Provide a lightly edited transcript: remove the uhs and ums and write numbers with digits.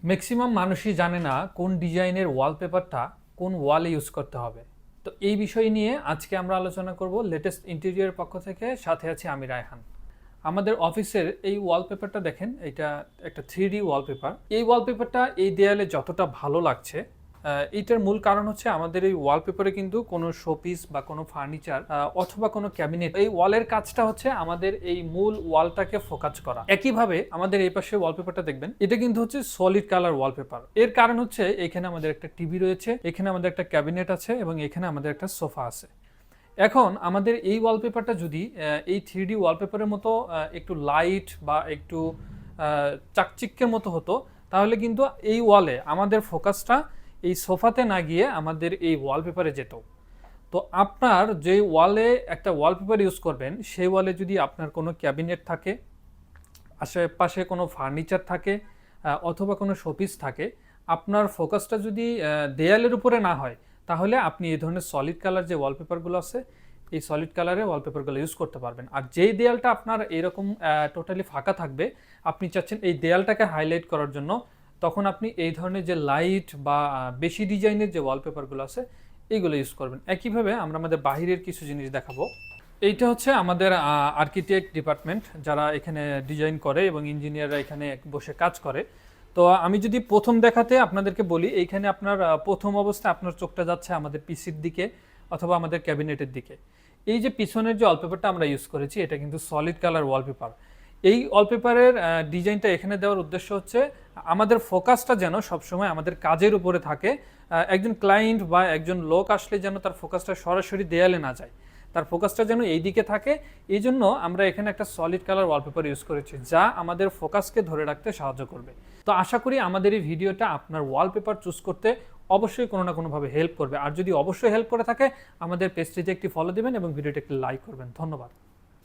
Maximum মানুষই জানে না কোন ডিজাইনের ওয়ালপেপারটা কোন ওয়ালে ইউজ করতে হবে। তো এই বিষয় নিয়ে আজকে আমরা আলোচনা করব লেটেস্ট ইন্টেরিয়র পক্ষ থেকে। সাথে আছি আমি রায়হান। আমাদের অফিসের এই ওয়ালপেপারটা দেখেন, এটা একটা 3D ওয়ালপেপার। এই ওয়ালপেপারটা এই দেয়ালে যতটা ভালো লাগছে, এইটার মূল কারণ হচ্ছে আমাদের এই ওয়ালপেপারে কিন্তু কোনো শোপিস বা কোনো ফার্নিচার অথবা কোনো ক্যাবিনেট, এই ওয়ালের কাজটা হচ্ছে আমাদের এই মূল ওয়ালটাকে ফোকাস করা। একইভাবে আমাদের এই পাশে ওয়ালপেপারটা দেখবেন, এটা কিন্তু হচ্ছে সলিড কালার ওয়ালপেপার। এর কারণ হচ্ছে এখানে আমাদের একটা টিভি রয়েছে, এখানে আমাদের একটা ক্যাবিনেট আছে এবং এখানে আমাদের একটা সোফা আছে। এখন আমাদের এই ওয়ালপেপারটা যদি এই 3D ওয়ালপেপারের মতো একটু লাইট বা একটু চাকচিক্যের মতো হতো, তাহলে কিন্তু এই ওয়ালে আমাদের ফোকাসটা এই সোফাতে না গিয়ে আমাদের এই ওয়ালপেপারে যেত। তো আপনার যে ওয়ালে একটা ওয়ালপেপার ইউজ করবেন, সেই ওয়ালে যদি আপনার কোনো ক্যাবিনেট থাকে, আশেপাশে কোনো ফার্নিচার থাকে অথবা কোনো শোপিস থাকে, আপনার ফোকাসটা যদি দেয়ালের উপরে না হয়, তাহলে আপনি এই ধরনের সলিড কালার যে ওয়ালপেপারগুলো আছে, এই সলিড কালারের ওয়ালপেপারগুলো ইউজ করতে পারবেন। আর যেই দেয়ালটা আপনার এরকম টোটালি ফাঁকা থাকবে, আপনি চাচ্ছেন এই দেয়ালটাকে হাইলাইট করার জন্য, তখন আপনি এই ধরনের যে লাইট বা বেশি ডিজাইনের যে ওয়ালপেপারগুলো আছে, এইগুলো ইউজ করবেন। একইভাবে আমরা আমাদের বাহিরের কিছু জিনিস দেখাবো। এইটা হচ্ছে আমাদের আর্কিটেক্ট ডিপার্টমেন্ট, যারা এখানে ডিজাইন করে এবং ইঞ্জিনিয়াররা এখানে বসে কাজ করে। তো আমি যদি প্রথম দেখাতে আপনাদেরকে বলি, এইখানে আপনার প্রথম অবস্থায় আপনার চোখটা যাচ্ছে আমাদের পিসির দিকে অথবা আমাদের ক্যাবিনেটের দিকে। এই যে পিছনের যে ওয়ালপেপারটা আমরা ইউজ করেছি, এটা কিন্তু সলিড কালার ওয়ালপেপার। এই ওয়ালপেপারের ডিজাইনটা এখানে দেওয়ার উদ্দেশ্য হচ্ছে আমাদের ফোকাসটা যেন সবসময় আমাদের কাজের উপরে থাকে। একজন ক্লায়েন্ট বা একজন লোক আসলে যেন তার ফোকাসটা সরাসরি দেয়ালে না যায়, তার ফোকাসটা যেন এই দিকে থাকে। এই জন্য আমরা এখানে একটা সলিড কালার ওয়ালপেপার ইউজ করেছি, যা আমাদের ফোকাসকে ধরে রাখতে সাহায্য করবে। তো আশা করি আমাদের এই ভিডিওটা আপনার ওয়ালপেপার চুজ করতে অবশ্যই কোনো না কোনোভাবে হেল্প করবে। আর যদি অবশ্যই হেল্প করে থাকে, আমাদের পেজটিতে একটি ফলো দিবেন এবং ভিডিওটা একটি লাইক করবেন। ধন্যবাদ।